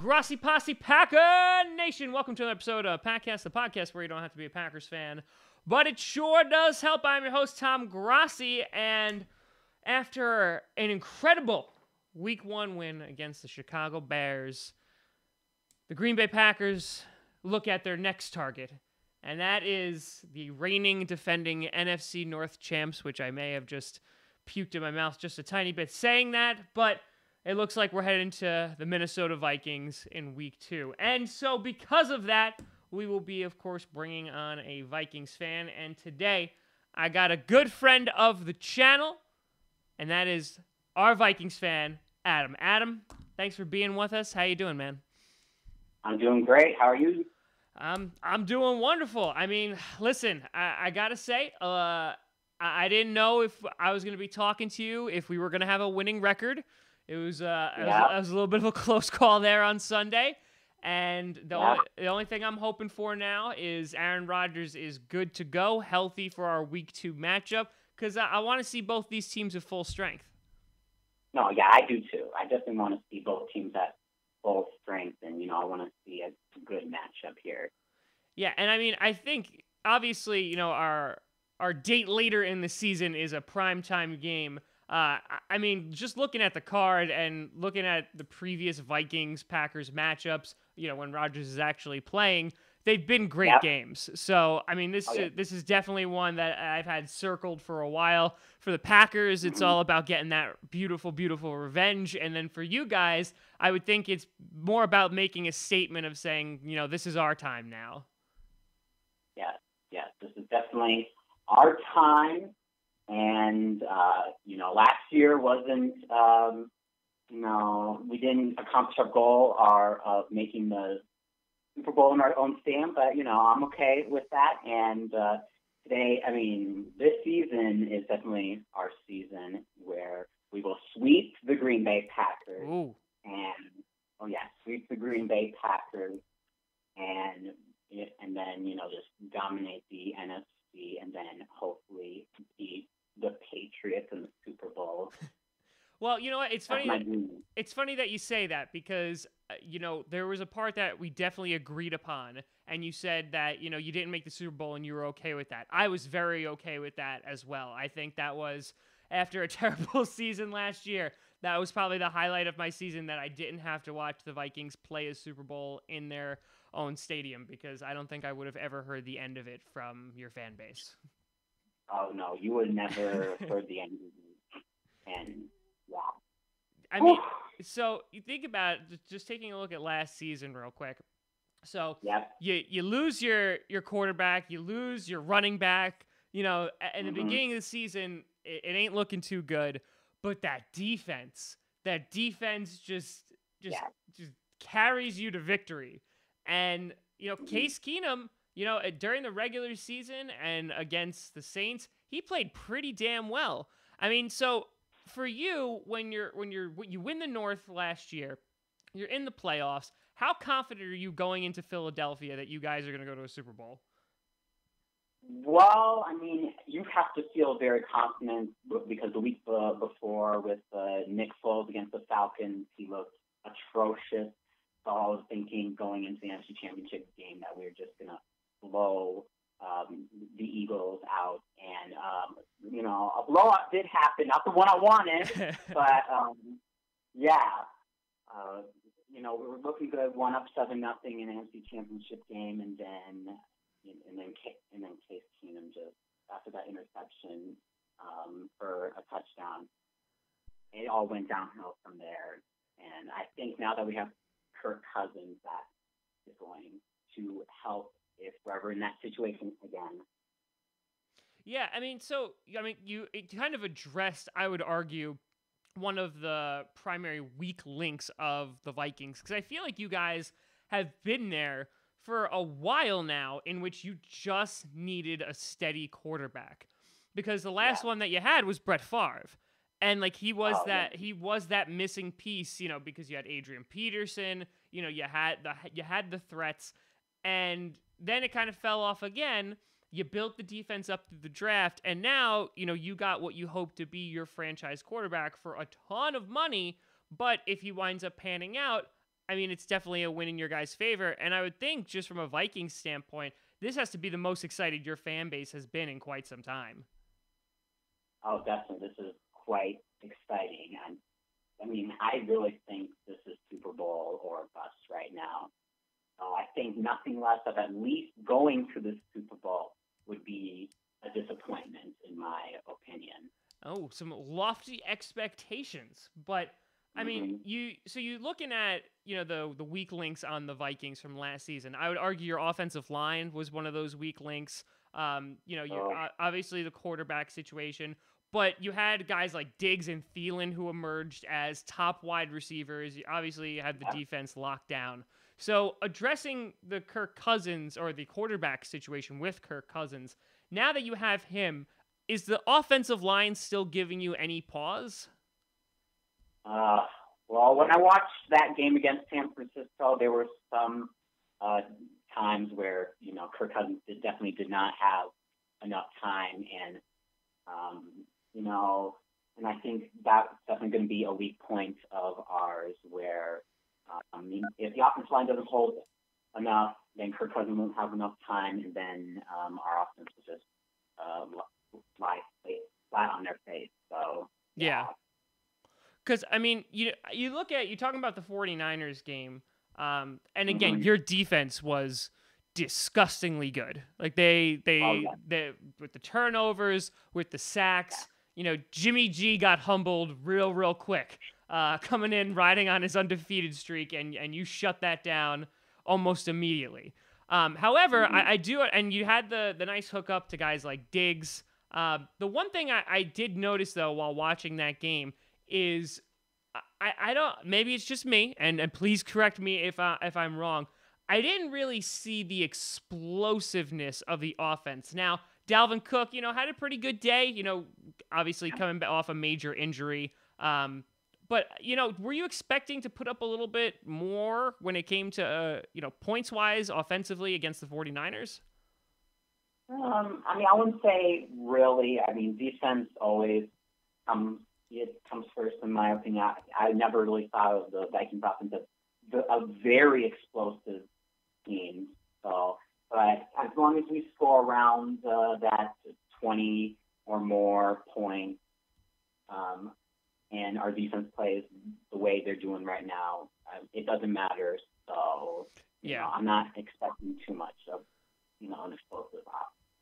Grossi Posse Packer Nation. Welcome to another episode of Packast, the podcast where you don't have to be a Packers fan, but it sure does help. I'm your host, Tom Grossi, and after an incredible Week 1 win against the Chicago Bears, the Green Bay Packers look at their next target, and that is the reigning, defending NFC North champs, which I may have just puked in my mouth just a tiny bit saying that, but it looks like we're heading to the Minnesota Vikings in Week 2. And so because of that, we will be, of course, bringing on a Vikings fan. And today, I got a good friend of the channel, and that is our Vikings fan, Adam. Adam, thanks for being with us. How you doing, man? I'm doing great. How are you? I'm doing wonderful. I mean, listen, I got to say, I didn't know if I was going to be talking to you, if we were going to have a winning record. It was a little bit of a close call there on Sunday, and the only thing I'm hoping for now is Aaron Rodgers is good to go, healthy for our Week 2 matchup, because I want to see both these teams at full strength. No, yeah, I do too. I definitely want to see both teams at full strength, and I want to see a good matchup here. Yeah, and I mean, I think obviously, our date later in the season is a primetime game. I mean, just looking at the card and looking at the previous Vikings-Packers matchups, when Rodgers is actually playing, they've been great games. So, I mean, this is definitely one that I've had circled for a while. For the Packers, it's all about getting that beautiful, beautiful revenge. And then for you guys, I would think it's more about making a statement of saying, this is our time now. Yes, this is definitely our time. And, last year wasn't, we didn't accomplish our goal of making the Super Bowl in our own stand, but, I'm okay with that. And today, I mean, this season is definitely our season where we will sweep the Green Bay Packers. Ooh. And, sweep the Green Bay Packers and then, just dominate the NFC and then hopefully beat the Patriots in the Super Bowl. Well, you know what? It's funny. It's funny that you say that because there was a part that we definitely agreed upon, and you said that you didn't make the Super Bowl and you were okay with that. I was very okay with that as well. I think that was after a terrible season last year. That was probably the highlight of my season, that I didn't have to watch the Vikings play a Super Bowl in their own stadium, because I don't think I would have ever heard the end of it from your fan base. Oh, no, you would never heard the end of it. And, wow. I mean, so you think about it, just taking a look at last season real quick. So you lose your quarterback, you lose your running back. In the beginning of the season, it ain't looking too good. But that defense just carries you to victory. And, Case Keenum, during the regular season and against the Saints, he played pretty damn well. I mean, so for you, when you win the North last year, you're in the playoffs. How confident are you going into Philadelphia that you guys are going to go to a Super Bowl? Well, I mean, you have to feel very confident because the week before with Nick Foles against the Falcons, he looked atrocious. So I was thinking going into the NFC Championship game that we were just going to blow the Eagles out. And, a blowout did happen. Not the one I wanted, but, we were looking good, 1-7-0 in an NFC Championship game, and then Case Keenum just, after that interception for a touchdown, it all went downhill from there. And I think now that we have Kirk Cousins, that is going to help if we're ever in that situation again. Yeah, you kind of addressed, I would argue, one of the primary weak links of the Vikings, because I feel like you guys have been there for a while now, in which you just needed a steady quarterback, because the last one that you had was Brett Favre, and he was that missing piece, because you had Adrian Peterson, you had the threats, and then it kind of fell off again. You built the defense up through the draft, and now, you got what you hope to be your franchise quarterback for a ton of money, but if he winds up panning out, I mean, it's definitely a win in your guys' favor. And I would think, just from a Vikings standpoint, this has to be the most excited your fan base has been in quite some time. Oh, definitely. This is quite exciting. I mean, I really think this is Super Bowl or bust right now. I think nothing less of at least going to the Super Bowl would be a disappointment, in my opinion. Oh, some lofty expectations. But I mean, you're looking at, the weak links on the Vikings from last season. I would argue your offensive line was one of those weak links. Obviously the quarterback situation, but you had guys like Diggs and Thielen who emerged as top wide receivers. Obviously you had the defense locked down. So addressing the Kirk Cousins or the quarterback situation with Kirk Cousins, now that you have him, is the offensive line still giving you any pause? Well, when I watched that game against San Francisco, there were some times where, Kirk Cousins definitely did not have enough time. And, and I think that's definitely going to be a weak point of ours where if the offensive line doesn't hold enough, then Kirk Cousins won't have enough time, and then our offense will just lie flat on their face. So, yeah. Because, I mean, you're talking about the 49ers game, and again, your defense was disgustingly good. Like, they with the turnovers, with the sacks, Jimmy G got humbled real quick, coming in, riding on his undefeated streak, and you shut that down almost immediately. However, I do, and you had the nice hookup to guys like Diggs. The one thing I did notice, though, while watching that game is I don't, maybe it's just me, and please correct me if I'm wrong. I didn't really see the explosiveness of the offense. Now, Dalvin Cook, had a pretty good day, obviously coming off a major injury. But, were you expecting to put up a little bit more when it came to, points-wise offensively against the 49ers? I mean, I wouldn't say really. I mean, defense always comes first, in my opinion. I never really thought of the Vikings offense as a very explosive team. So, but as long as we score around that 20 or more points, and our defense plays the way they're doing right now, it doesn't matter. So, I'm not expecting too much of, an explosive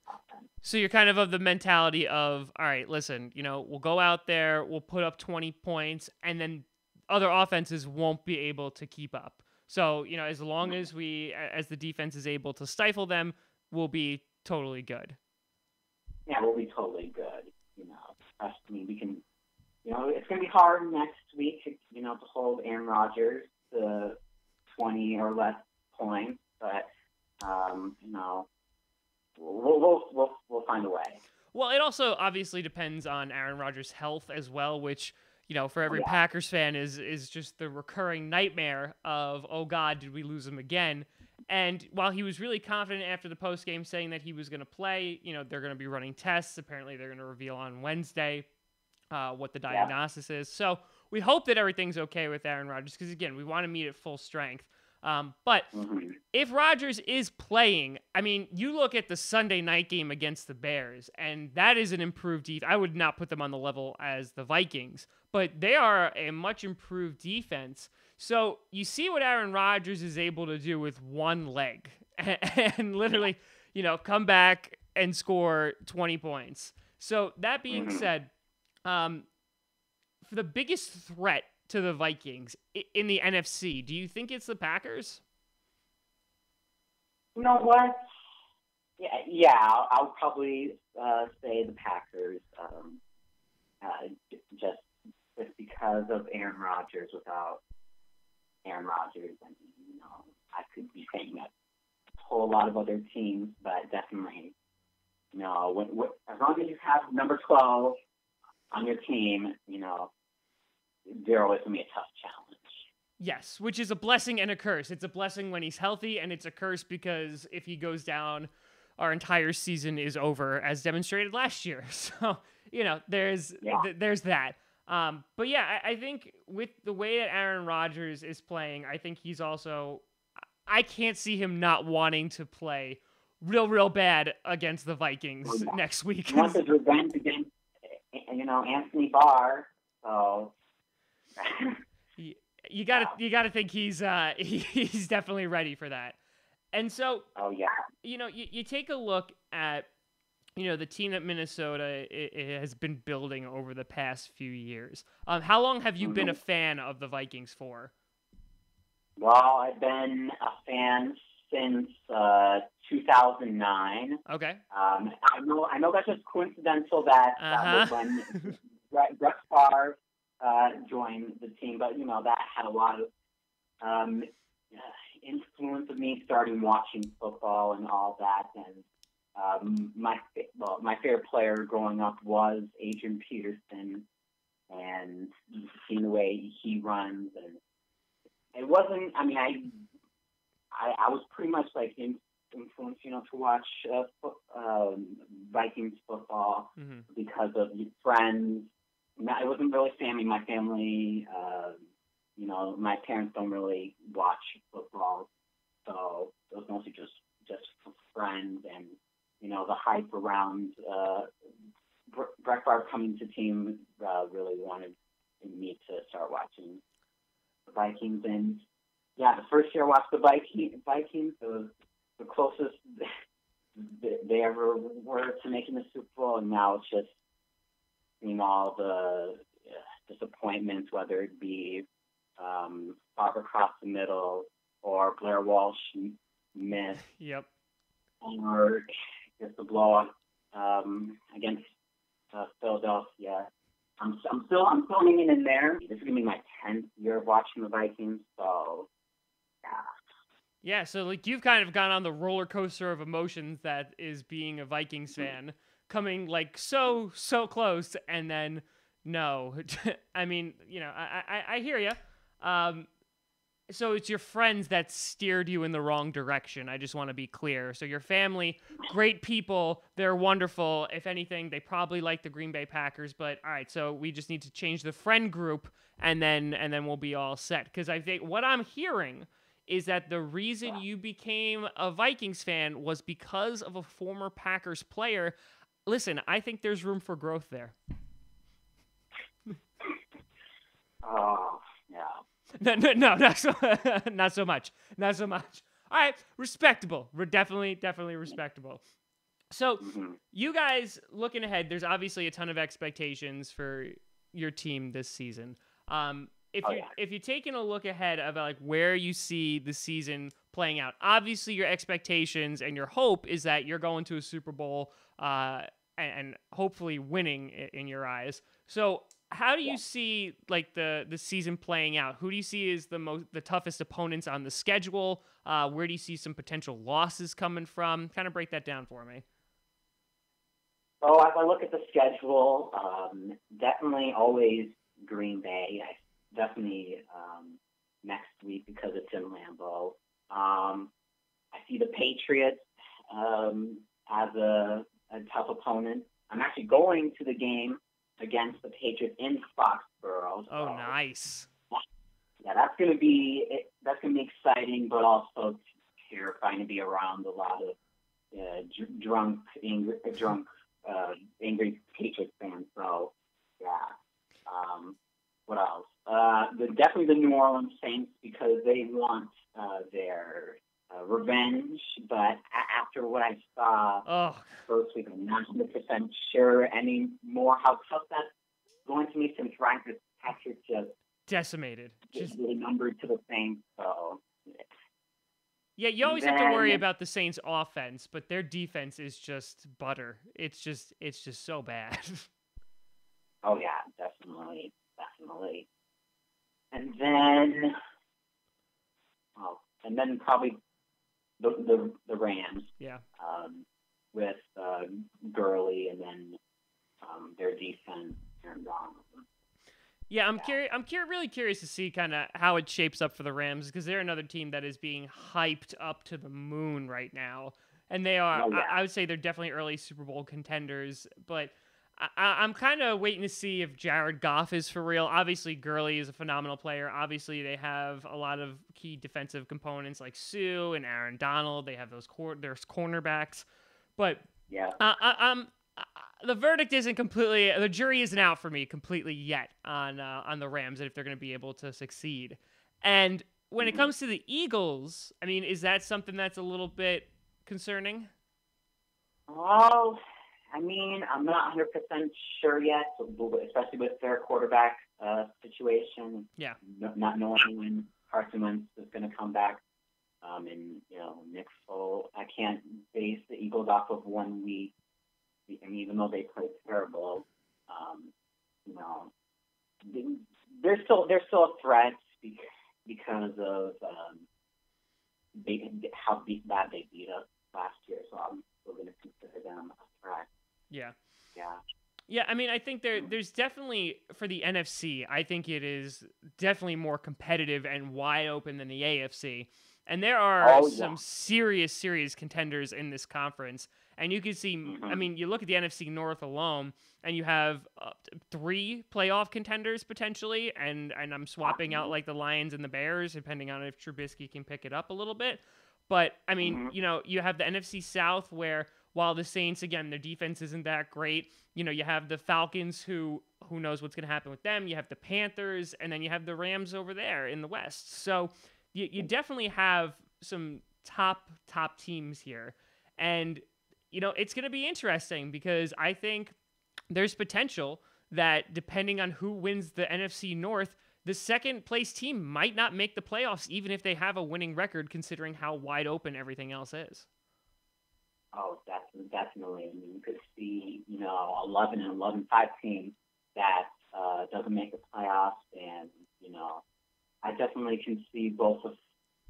offense. So you're kind of the mentality of, all right, listen, we'll go out there, we'll put up 20 points, and then other offenses won't be able to keep up. So, as long as as the defense is able to stifle them, we'll be totally good. Yeah, we'll be totally good. I mean, we can, it's going to be hard next week, to hold Aaron Rodgers to 20 or less points, but, we'll find a way. Well, it also obviously depends on Aaron Rodgers' health as well, which, for every Packers fan is just the recurring nightmare of, oh God, did we lose him again? And while he was really confident after the postgame saying that he was going to play, they're going to be running tests. Apparently they're going to reveal on Wednesday what the diagnosis is. So we hope that everything's okay with Aaron Rodgers because, again, we want to meet at full strength. But if Rodgers is playing, I mean, you look at the Sunday night game against the Bears, and that is an improved defense. I would not put them on the level as the Vikings, but they are a much improved defense. So you see what Aaron Rodgers is able to do with one leg and literally, come back and score 20 points. So that being said, for the biggest threat to the Vikings in the NFC, do you think it's the Packers? You know what? Yeah, I'll probably say the Packers, just because of Aaron Rodgers. Without Aaron Rodgers, and I could be saying that a whole lot of other teams, but definitely, as long as you have number 12 on your team, they're always going to be a tough challenge. Yes, which is a blessing and a curse. It's a blessing when he's healthy, and it's a curse because if he goes down, our entire season is over, as demonstrated last year. So, there's that. But yeah, I think with the way that Aaron Rodgers is playing, I think he's also. I can't see him not wanting to play real bad against the Vikings next week. He wants his revenge against, Anthony Barr. So you gotta think he's definitely ready for that. And so, oh yeah, you take a look at the team that Minnesota it has been building over the past few years. How long have you been a fan of the Vikings for? Well, I've been a fan since 2009. Okay. I know that's just coincidental that was when Brett Favre joined the team, but that had a lot of influence of me starting watching football and all that. And my favorite player growing up was Adrian Peterson, and seeing the way he runs, and it wasn't. I mean, I was pretty much like influenced, to watch Vikings football because of friends. It wasn't really family. My family, my parents don't really watch football, so it was mostly just friends and the hype around Brett Favre coming to team really wanted me to start watching the Vikings. And yeah, the first year I watched the Vikings, it was the closest they ever were to making the Super Bowl, and now it's just all the disappointments, whether it be Favre across the middle or Blair Walsh miss. Yep. Or just the blowout against Philadelphia. I'm still hanging in there. This is gonna be my 10th year of watching the Vikings, so yeah. Yeah, so like you've kind of gone on the roller coaster of emotions that is being a Vikings fan, coming like so close, and then no. I mean, I hear you. So it's your friends that steered you in the wrong direction. I just want to be clear. So your family, great people, they're wonderful. If anything, they probably like the Green Bay Packers. But all right, so we just need to change the friend group, and then we'll be all set. Because I think what I'm hearing is that the reason you became a Vikings fan was because of a former Packers player. Listen, I think there's room for growth there. Oh, yeah. No, not so much. Not so much. All right, respectable. We're definitely respectable. So, you guys looking ahead, there's obviously a ton of expectations for your team this season. If you're taking a look ahead of like where you see the season playing out, obviously your expectations and your hope is that you're going to a Super Bowl and hopefully winning in your eyes. So, how do you see like the season playing out? Who do you see as the toughest opponents on the schedule? Where do you see some potential losses coming from? Kind of break that down for me. Oh, if I look at the schedule, definitely always Green Bay. Definitely next week because it's in Lambeau. I see the Patriots as a tough opponent. I'm actually going to the game against the Patriots in Foxborough. Oh, nice. Yeah, that's gonna be exciting, but also terrifying to be around a lot of angry Patriots fans. So, yeah. What else? Definitely the New Orleans Saints because they want their revenge. But after what I saw first week, I'm not 100% sure anymore how tough that's going to be since Ryan Fitzpatrick just decimated, just really numbered to the Saints. So. Yeah, you always have to worry about the Saints' offense, but their defense is just butter. It's just so bad. Oh yeah, definitely. And then probably the Rams. Yeah. With Gurley and then their defense turned on. Yeah, I'm really curious to see kind of how it shapes up for the Rams because they're another team that is being hyped up to the moon right now, and they are. I would say they're definitely early Super Bowl contenders, but I'm kind of waiting to see if Jared Goff is for real. Obviously, Gurley is a phenomenal player. Obviously, they have a lot of key defensive components like Sue and Aaron Donald. They have there's cornerbacks, but Yeah. the verdict isn't completely. The jury isn't out for me completely yet on the Rams and if they're going to be able to succeed. And when it comes to the Eagles, I mean, is that something that's a little bit concerning? Well, I mean, I'm not 100% sure yet, especially with their quarterback situation. Yeah. Not knowing when Carson Wentz is going to come back, and Nick Foles. I can't base the Eagles off of 1 week. And even though they played terrible, they're still a threat because of how bad they beat us last year. So I'm still going to consider them a threat. Yeah. Yeah. Yeah, I mean, I think there's definitely, for the NFC, I think it is definitely more competitive and wide open than the AFC. And there are some serious contenders in this conference. And you can see, I mean, you look at the NFC North alone, and you have 3 playoff contenders potentially. And I'm swapping out like the Lions and the Bears, depending on if Trubisky can pick it up a little bit. But, I mean, you have the NFC South where, while the Saints, again, their defense isn't that great, you have the Falcons who knows what's going to happen with them. You have the Panthers, and then you have the Rams over there in the West. So you definitely have some top teams here. And, it's going to be interesting because I think there's potential that depending on who wins the NFC North, the second place team might not make the playoffs, even if they have a winning record, considering how wide open everything else is. Oh, definitely. I mean, you could see, 11 and 11-5 team that doesn't make the playoffs, and I definitely can see both of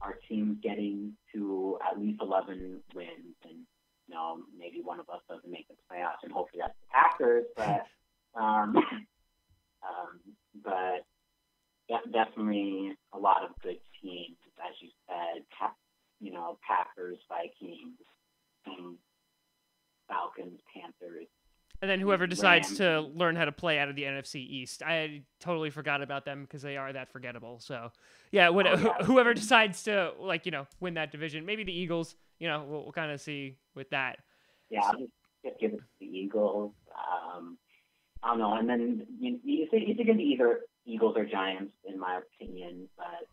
our teams getting to at least 11 wins, and maybe one of us doesn't make the playoffs, and hopefully that's the Packers. But definitely a lot of good teams, as you said. Packers, Vikings. Falcons, Panthers. And then whoever decides to learn how to play out of the NFC East. I totally forgot about them because they are that forgettable. So, yeah, whoever decides to, win that division, maybe the Eagles, we'll kind of see with that. Yeah, I'll just give it to the Eagles. I don't know. And then it's going to be either Eagles or Giants, in my opinion. But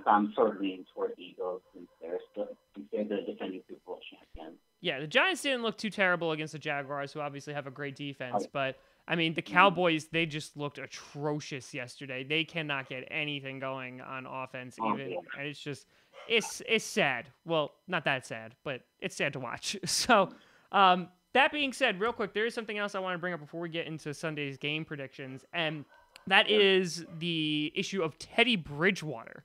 I'm sort of leaning toward Eagles since they're the defending Super Bowl champions. Yeah, the Giants didn't look too terrible against the Jaguars, who obviously have a great defense. But, I mean, the Cowboys, they just looked atrocious yesterday. They cannot get anything going on offense even. And it's just, it's sad. Well, not that sad, but it's sad to watch. So, that being said, real quick, there is something else I want to bring up before we get into Sunday's game predictions. And that is the issue of Teddy Bridgewater.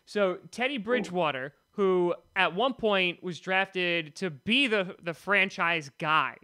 So Teddy Bridgewater, who at one point was drafted to be the franchise guy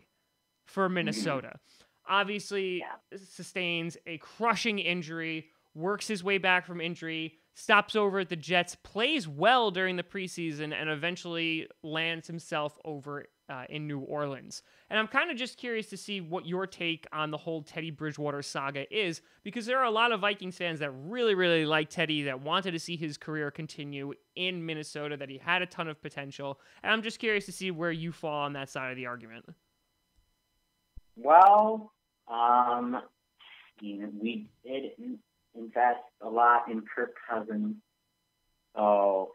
for Minnesota, obviously sustains a crushing injury, works his way back from injury, stops over at the Jets, plays well during the preseason, and eventually lands himself over in New Orleans. And I'm kind of just curious to see what your take on the whole Teddy Bridgewater saga is, because there are a lot of Vikings fans that really, really like Teddy, that wanted to see his career continue in Minnesota, that he had a ton of potential. And I'm just curious to see where you fall on that side of the argument. Well, we did invest a lot in Kirk Cousins. So,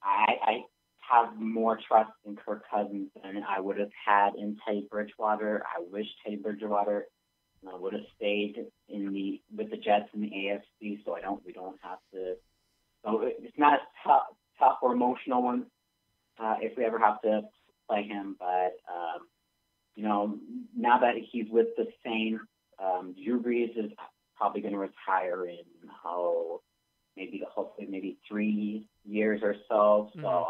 I have more trust in Kirk Cousins than I would have had in Teddy Bridgewater. I wish Teddy Bridgewater would have stayed with the Jets in the AFC, so we don't have to. So it's not a tough or emotional one if we ever have to play him. But now that he's with the Saints, Drew Brees is probably going to retire in maybe 3 years or so. So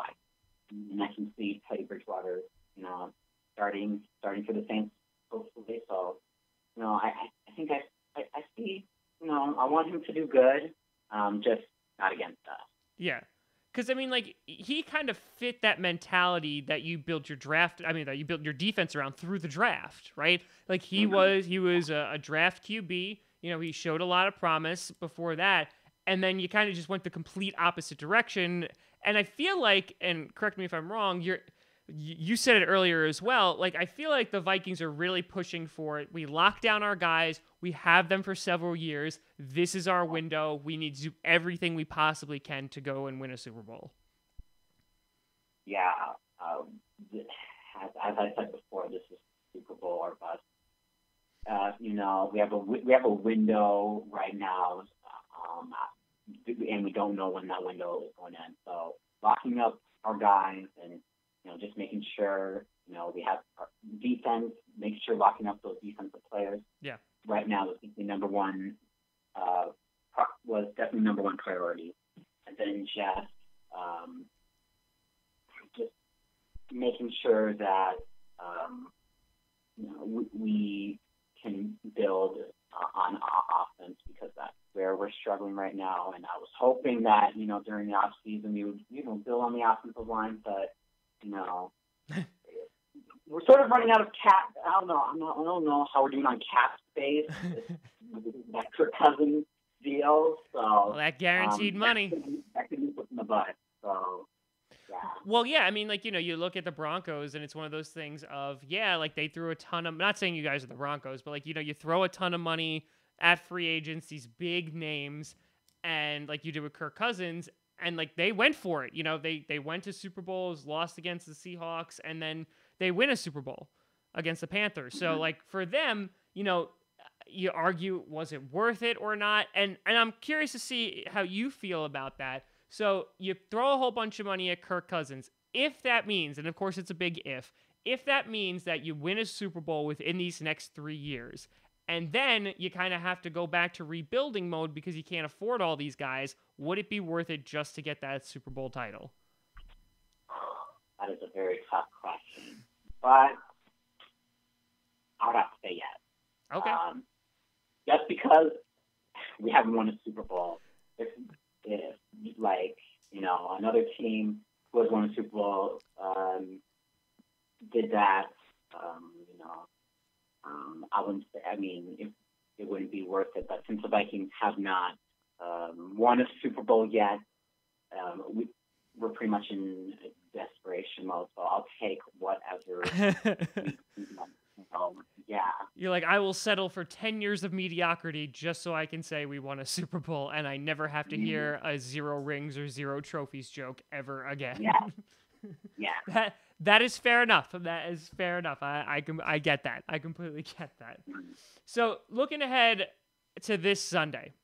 I can see Teddy Bridgewater, starting for the Saints hopefully. So, I think I see, I want him to do good, just not against us. Yeah. Because I mean, like he kind of fit that mentality that you built your draft. I mean, that you built your defense around through the draft, right? Like he was a draft QB. You know, he showed a lot of promise before that, and then you kind of just went the complete opposite direction. And I feel like, and correct me if I'm wrong, you said it earlier as well. Like, I feel like the Vikings are really pushing for it. We lock down our guys. We have them for several years. This is our window. We need to do everything we possibly can to go and win a Super Bowl. Yeah. As I said before, this is Super Bowl or bust. You know, we have a window right now, and we don't know when that window is going to end. So locking up our guys and just making sure, we have our defense, make sure locking up those defensive players. Yeah. Right now, was definitely number one priority. And then just making sure that, we can build on offense, because that's where we're struggling right now. And I was hoping that, during the off season we would, build on the offensive line, but we're sort of running out of cap. I don't know how we're doing on cap space. That Kirk Cousins deal. So that guaranteed money. That could be put in the butt. So yeah. Well, yeah. I mean, like you look at the Broncos, and it's one of those things of like they threw a ton of. I'm not saying you guys are the Broncos, but like you throw a ton of money at free agents, these big names, and like you did with Kirk Cousins. And like they went for it, they went to Super Bowls, lost against the Seahawks, and then they win a Super Bowl against the Panthers. So like for them, you argue, was it worth it or not? And I'm curious to see how you feel about that. So you throw a whole bunch of money at Kirk Cousins. If that means, and of course it's a big if that means that you win a Super Bowl within these next 3 years, and then you kind of have to go back to rebuilding mode because you can't afford all these guys, would it be worth it just to get that Super Bowl title? That is a very tough question, but I would have to say yes. Okay. Just because we haven't won a Super Bowl. If like, another team who has won a Super Bowl did that, I wouldn't say, it wouldn't be worth it. But since the Vikings have not won a Super Bowl yet, we're pretty much in desperation mode. So I'll take whatever. Yeah. You're like, I will settle for 10 years of mediocrity just so I can say we won a Super Bowl, and I never have to hear a 0 rings or 0 trophies joke ever again. Yeah. Yeah. That is fair enough. That is fair enough. I get that. I completely get that. So looking ahead to this Sunday,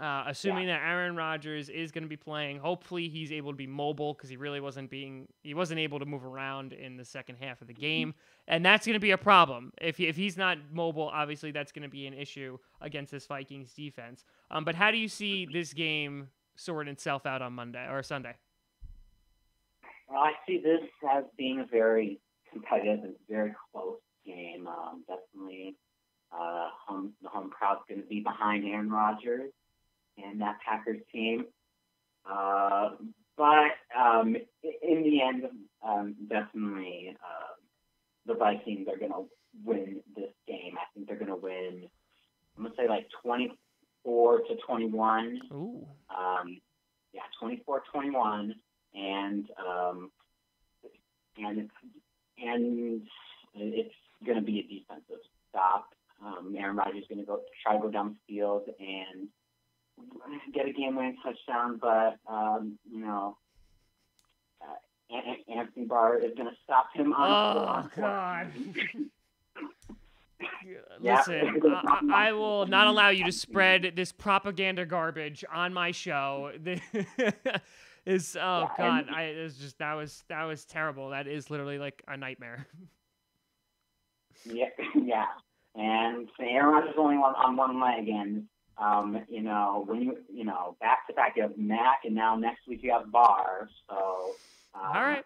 assuming that Aaron Rodgers is going to be playing, hopefully he's able to be mobile, because he wasn't able to move around in the second half of the game, and that's going to be a problem. If he's not mobile, obviously that's going to be an issue against this Vikings defense. But how do you see this game sorting itself out on Monday or Sunday? Well, I see this as being a very competitive and very close game. Definitely, the home crowd's going to be behind Aaron Rodgers and that Packers team. But in the end, definitely the Vikings are going to win this game. I think they're going to win, I'm going to say like 24-21. Ooh. 24-21. And it's going to be a defensive stop. Aaron Rodgers is going to try to go down the field and get a game-winning touchdown, but Anthony Barr is going to stop him on. Oh God! Listen, I will not allow you to spread this propaganda garbage on my show. God! That was terrible. That is literally like a nightmare. Yeah. And Aaron Rodgers is only on one leg, and when you back to back, you have Mac, and now next week you have Barr. So all right.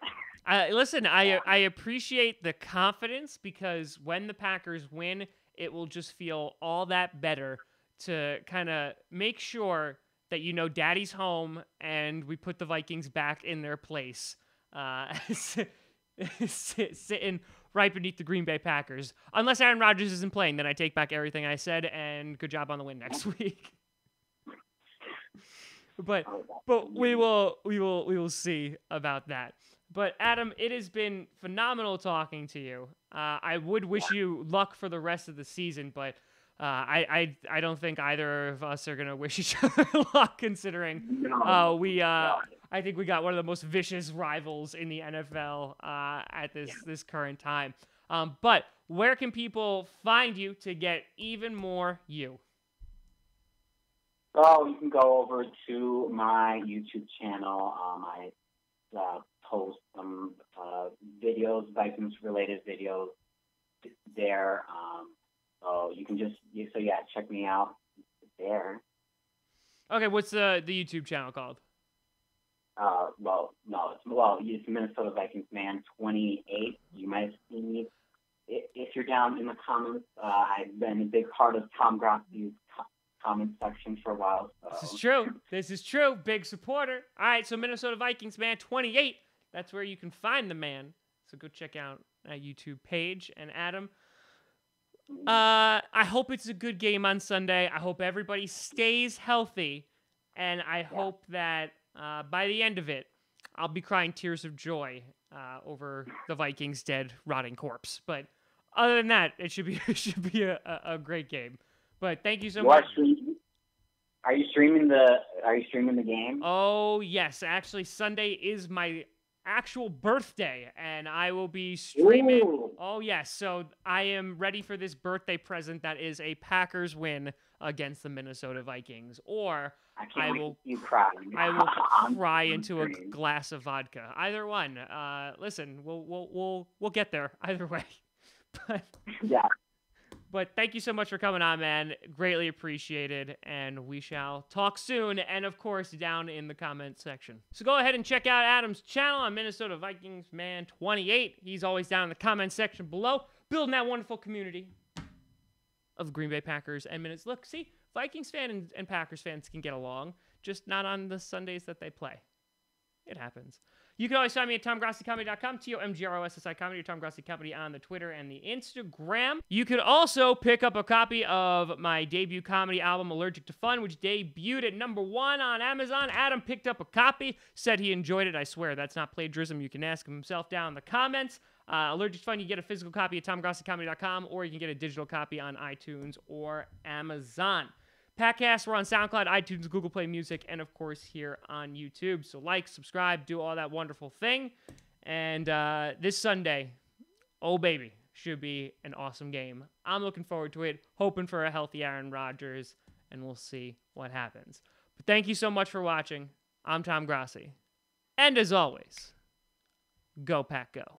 Listen, I appreciate the confidence, because when the Packers win, it will just feel all that better to kind of make sure that you know Daddy's home and we put the Vikings back in their place, sitting right beneath the Green Bay Packers. Unless Aaron Rodgers isn't playing, then I take back everything I said, and good job on the win next week. But we will see about that. But Adam, it has been phenomenal talking to you. I would wish you luck for the rest of the season, but I don't think either of us are gonna wish each other luck, considering I think we got one of the most vicious rivals in the NFL at this current time. But where can people find you to get even more you? Oh, you can go over to my YouTube channel. I post some videos, Vikings-related videos there. So you can check me out there. Okay, what's the YouTube channel called? It's Minnesota Vikings Man 28. You might have seen me if you're down in the comments. I've been a big part of Tom Grossi's comment section for a while. So. This is true. Big supporter. All right, so Minnesota Vikings Man 28. That's where you can find the man. So go check out that YouTube page. And Adam, I hope it's a good game on Sunday. I hope everybody stays healthy. And I hope that by the end of it, I'll be crying tears of joy over the Vikings' dead, rotting corpse. But other than that, it should be a great game. But thank you so much. Are you streaming the game? Oh yes, actually Sunday is my actual birthday, and I will be streaming. Ooh. Oh yes, so I am ready for this birthday present that is a Packers win against the Minnesota Vikings, or I will cry into a glass of vodka. Either one. Listen, we'll get there either way. But yeah. But thank you so much for coming on, man. Greatly appreciated. And we shall talk soon. And, of course, down in the comment section. So go ahead and check out Adam's channel on Minnesota Vikings Man 28. He's always down in the comment section below, building that wonderful community of the Green Bay Packers and Minutes. Look, see, Vikings fan and Packers fans can get along, just not on the Sundays that they play. It happens. You can always find me at TomGrossiComedy.com, TomGrossI Comedy, or Tom Grossi Comedy on the Twitter and the Instagram. You could also pick up a copy of my debut comedy album, Allergic to Fun, which debuted at #1 on Amazon. Adam picked up a copy, said he enjoyed it. I swear, that's not plagiarism. You can ask him himself down in the comments. Allergic to Fun, you get a physical copy at TomGrossiComedy.com, or you can get a digital copy on iTunes or Amazon. Packast, we're on SoundCloud, iTunes, Google Play Music, and, of course, here on YouTube. So like, subscribe, do all that wonderful thing. And this Sunday, oh, baby, should be an awesome game. I'm looking forward to it, hoping for a healthy Aaron Rodgers, and we'll see what happens. But thank you so much for watching. I'm Tom Grossi. And as always, go Pack Go.